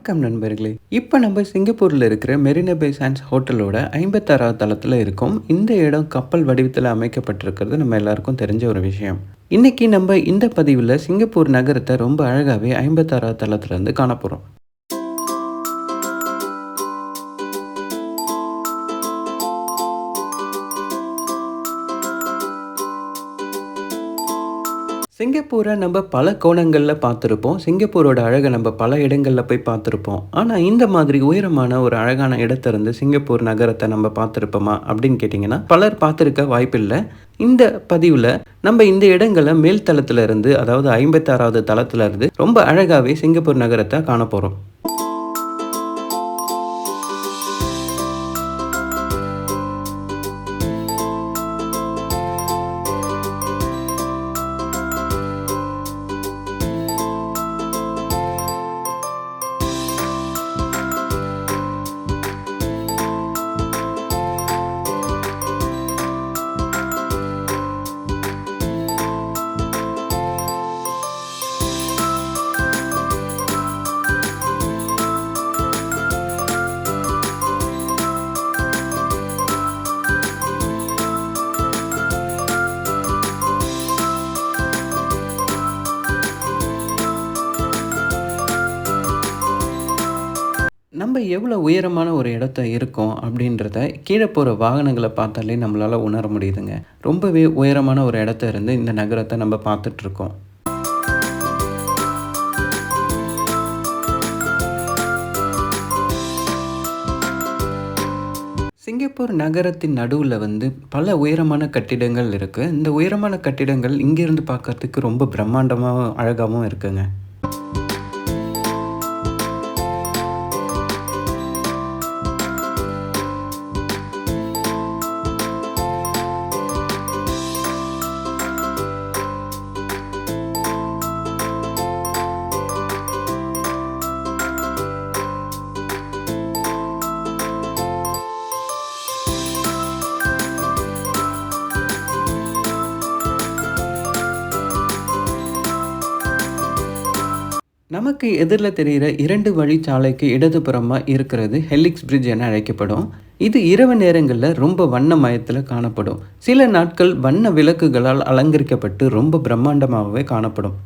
வணக்கம் நண்பர்களே. இப்போ நம்ம சிங்கப்பூரில் இருக்கிற மெரினா பே சாண்ட்ஸ் ஹோட்டலோட 56வது தளத்தில் இருக்கோம். இந்த இடம் கப்பல் வடிவத்தில் அமைக்கப்பட்டிருக்கிறது நம்ம எல்லாருக்கும் தெரிஞ்ச ஒரு விஷயம். இன்னைக்கு நம்ம இந்த பதிவில் சிங்கப்பூர் நகரத்தை ரொம்ப அழகாகவே 56வது தளத்திலிருந்து காணப்போகிறோம். சிங்கப்பூரை நம்ம பல கோணங்களில் பார்த்துருப்போம். சிங்கப்பூரோட அழகை நம்ம பல இடங்களில் போய் பார்த்துருப்போம். ஆனால் இந்த மாதிரி உயரமான ஒரு அழகான இடத்திலிருந்து சிங்கப்பூர் நகரத்தை நம்ம பார்த்துருப்போமா அப்படின்னு கேட்டிங்கன்னா பலர் பார்த்துருக்க வாய்ப்பில்லை. இந்த பதிவில் நம்ம இந்த இடங்களை மேல் தளத்தில் இருந்து, அதாவது 56வது தளத்தில் இருந்து ரொம்ப அழகாகவே சிங்கப்பூர் நகரத்தை காண போகிறோம். நம்ம எவ்வளோ உயரமான ஒரு இடத்த இருக்கோம் அப்படின்றத கீழே போகிற வாகனங்களை பார்த்தாலே நம்மளால் உணர முடியுதுங்க. ரொம்பவே உயரமான ஒரு இடத்த இருந்து இந்த நகரத்தை நம்ம பார்த்துட்ருக்கோம். சிங்கப்பூர் நகரத்தின் நடுவில் பல உயரமான கட்டிடங்கள் இருக்குது. இந்த உயரமான கட்டிடங்கள் இங்கேருந்து பார்க்கறதுக்கு ரொம்ப பிரம்மாண்டமாகவும் அழகாகவும் இருக்குங்க. நமக்கு எதிரில் தெரிகிற 2 வழிச்சாலைக்கு இடதுபுறமாக இருக்கிறது ஹெலிக்ஸ் பிரிட்ஜ் என அழைக்கப்படும். இது இரவு நேரங்களில் ரொம்ப வண்ண மயத்தில் காணப்படும். சில நாட்கள் வண்ண விளக்குகளால் அலங்கரிக்கப்பட்டு ரொம்ப பிரம்மாண்டமாகவே காணப்படும்.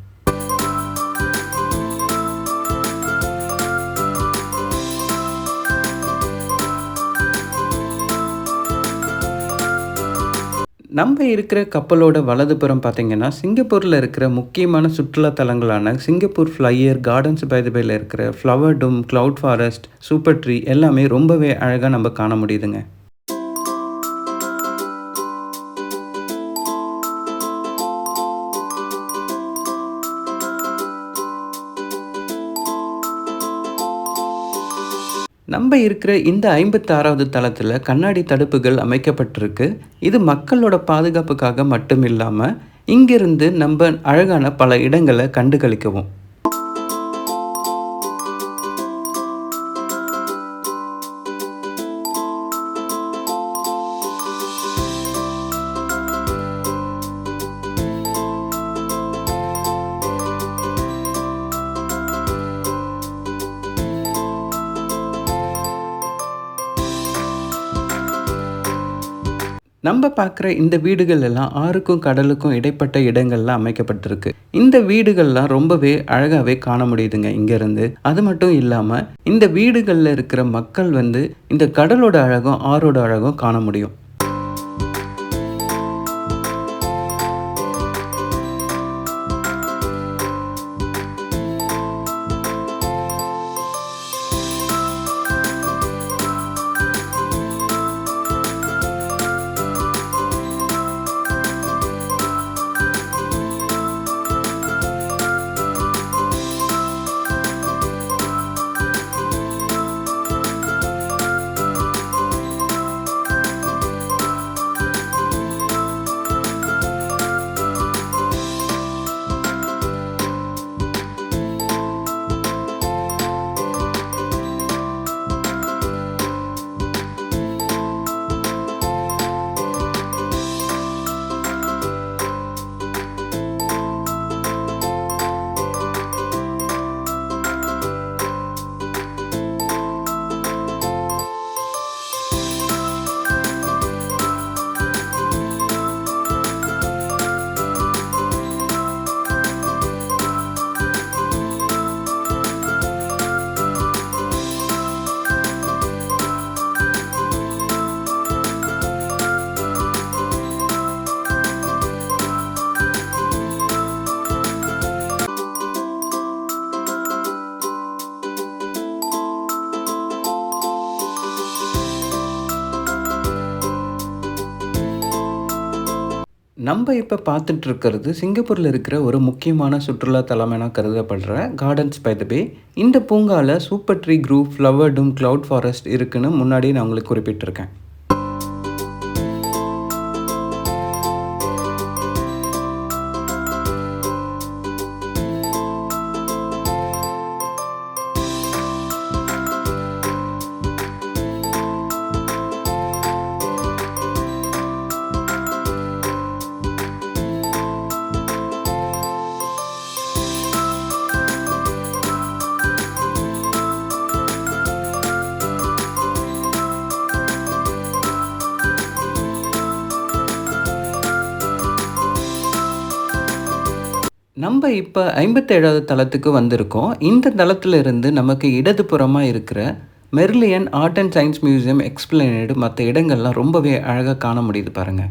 நம்ம இருக்கிற கப்பலோட வலதுபுறம் பார்த்திங்கன்னா சிங்கப்பூரில் இருக்கிற முக்கியமான சுற்றுலா தலங்களான Singapore flyer, gardens by the பேல இருக்கிற flower dome, cloud forest, super tree எல்லாமே ரொம்பவே அழகாக நம்ம காண முடியுதுங்க. நம்ம இருக்கிற இந்த 56வது தளத்தில் கண்ணாடி தடுப்புகள் அமைக்கப்பட்டிருக்கு. இது மக்களோட பாதுகாப்புக்காக மட்டும் இல்லாமல் இங்கிருந்து நம்ம அழகான பல இடங்களை கண்டுகளிக்கவும். நம்ம பார்க்குற இந்த வீடுகள் எல்லாம் ஆறுக்கும் கடலுக்கும் இடைப்பட்ட இடங்கள்ல அமைக்கப்பட்டிருக்கு. இந்த வீடுகள்லாம் ரொம்பவே அழகாகவே காண முடியுதுங்க இங்கேருந்து. அது மட்டும் இல்லாமல் இந்த வீடுகளில் இருக்கிற மக்கள் இந்த கடலோட அழகும் ஆறோட அழகும் காண முடியும். நம்ம இப்ப பார்த்துட்டு இருக்கிறது சிங்கப்பூர்ல இருக்கிற ஒரு முக்கியமான சுற்றுலா தலம் என கருதப்படுற கார்டன்ஸ் பை த பே. இந்த பூங்கால சூப்பர் ட்ரீ குரூவ், ஃப்ளவர் டூம், கிளவுட் ஃபாரஸ்ட் இருக்குன்னு முன்னாடியே நான் உங்களுக்கு குறிப்பிட்டிருக்கேன். நம்ம இப்ப 57வது தளத்துக்கு வந்திருக்கோம். இந்த தளத்தில இருந்து நமக்கு இடதுபுறமா இருக்கிற Merlion art and science museum, எக்ஸ்பிளனேட் மத்த இடங்கள்லாம் ரொம்பவே அழகா காண முடியுது பாருங்க.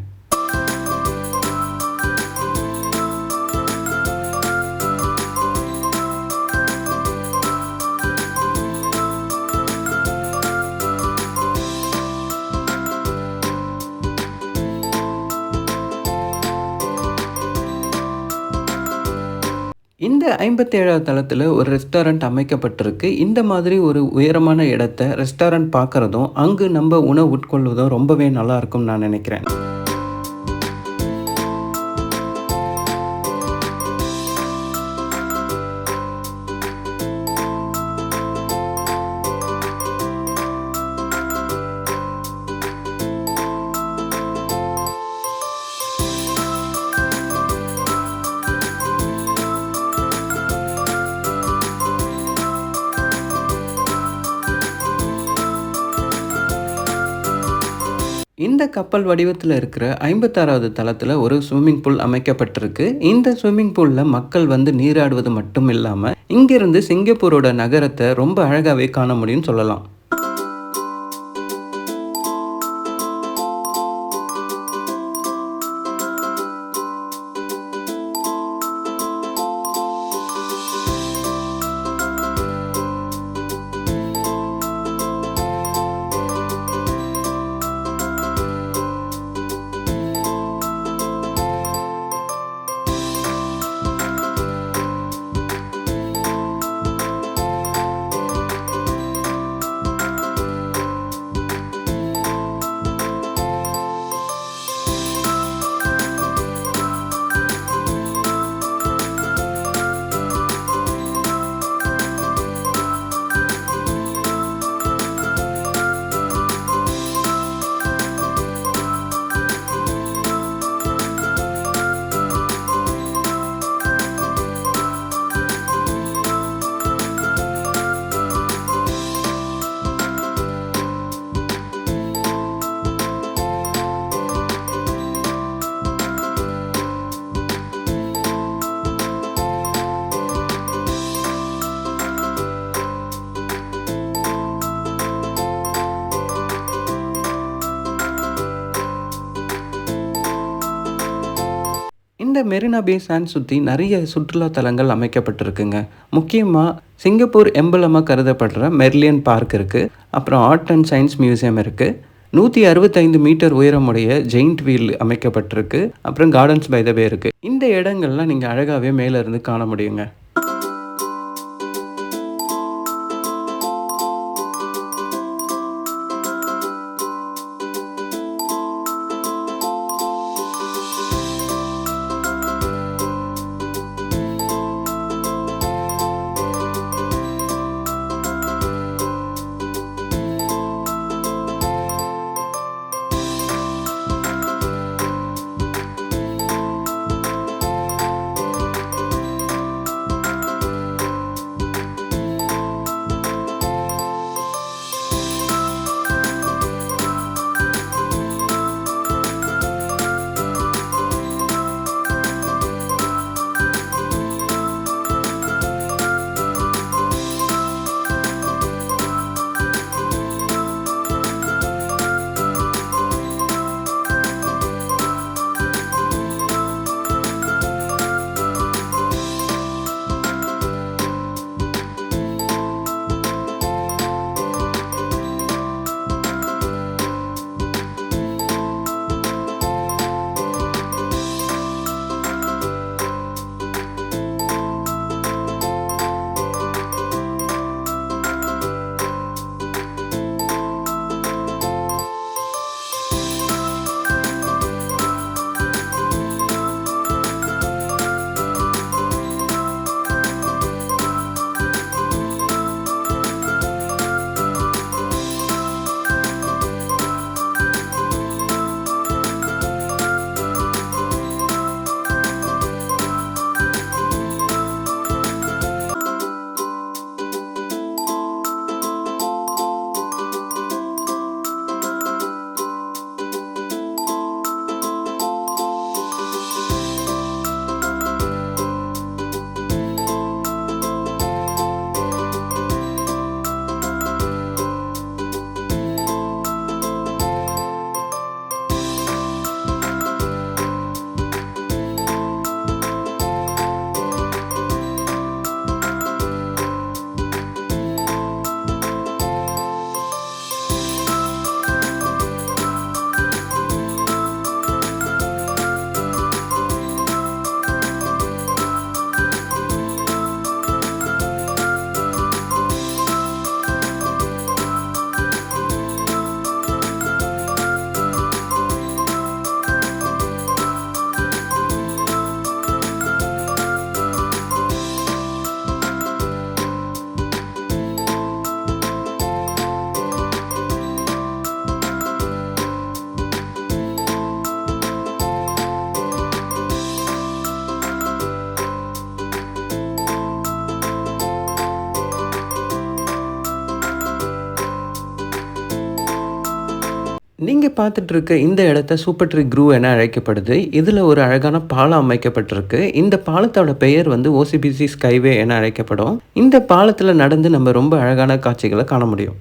இந்த 57வது தளத்தில ஒரு ரெஸ்டாரண்ட் அமைக்கப்பட்டிருக்கு. இந்த மாதிரி ஒரு உயரமான இடத்த ரெஸ்டாரண்ட் பார்க்கறதும், அங்கு நம்ம உணவு உட்கொள்வதும் ரொம்பவே நல்லா இருக்கும்னு நான் நினைக்கிறேன். இந்த கப்பல் வடிவத்தில் இருக்கிற 56வது தளத்தில் ஒரு ஸ்விம்மிங் பூல் அமைக்கப்பட்டிருக்கு. இந்த ஸ்விம்மிங் பூல்ல மக்கள் வந்து நீராடுவது மட்டும் இல்லாம, இங்கிருந்து சிங்கப்பூரோட நகரத்தை ரொம்ப அழகாவே காண முடியும்னு சொல்லலாம். இந்த மெரினா பே சாண்ட்ஸ் சுற்றி நிறைய சுற்றுலா தலங்கள் அமைக்கப்பட்டிருக்குங்க. முக்கியமாக சிங்கப்பூர் எம்பலமாக கருதப்படுற மெர்லியன் பார்க் இருக்குது. அப்புறம் ஆர்ட் அண்ட் சயின்ஸ் மியூசியம் இருக்குது. 165 மீட்டர் உயரமுடைய ஜெயிண்ட் வீல் அமைக்கப்பட்டிருக்கு. அப்புறம் கார்டன்ஸ் பை த பே இருக்குது. இந்த இடங்கள்லாம் நீங்கள் அழகாகவே மேலே இருந்து காண முடியுங்க. நீங்க பார்த்துட்டு இருக்க இந்த இடத்த சூப்பர் க்ரூ என அழைக்கப்படுது. இதுல ஒரு அழகான பாலம் அமைக்கப்பட்டிருக்கு. இந்த பாலத்தோட பெயர் வந்து ஓசிபிசி ஸ்கைவே என அழைக்கப்படும். இந்த பாலத்துல நடந்து நம்ம ரொம்ப அழகான காட்சிகள காண முடியும்.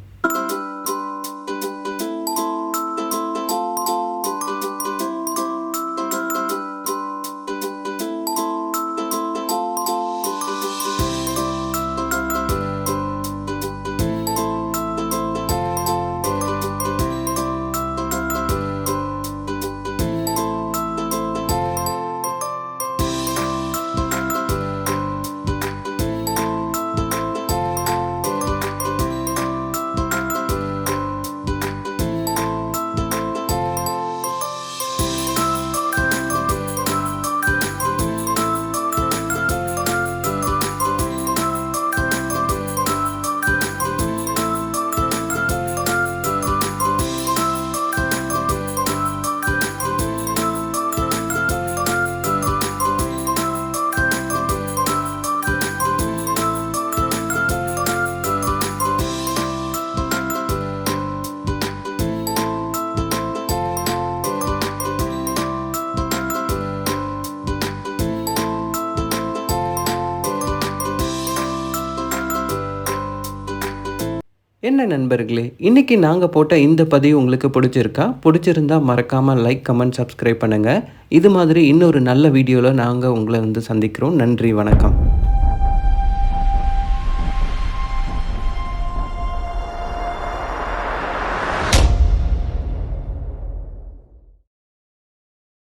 என்ன நண்பர்களே! இன்னைக்கு நாங்க போட்ட இந்த பதிவு உங்களுக்கு புடிச்சிருக்கா? புடிச்சிருந்தா மறக்காம லைக், கமெண்ட், சப்ஸ்கிரைப் பண்ணுங்க. இது மாதிரி இன்னொரு நல்ல வீடியோல நாங்க உங்கள வந்து சந்திக்கிறோம். நன்றி, வணக்கம்.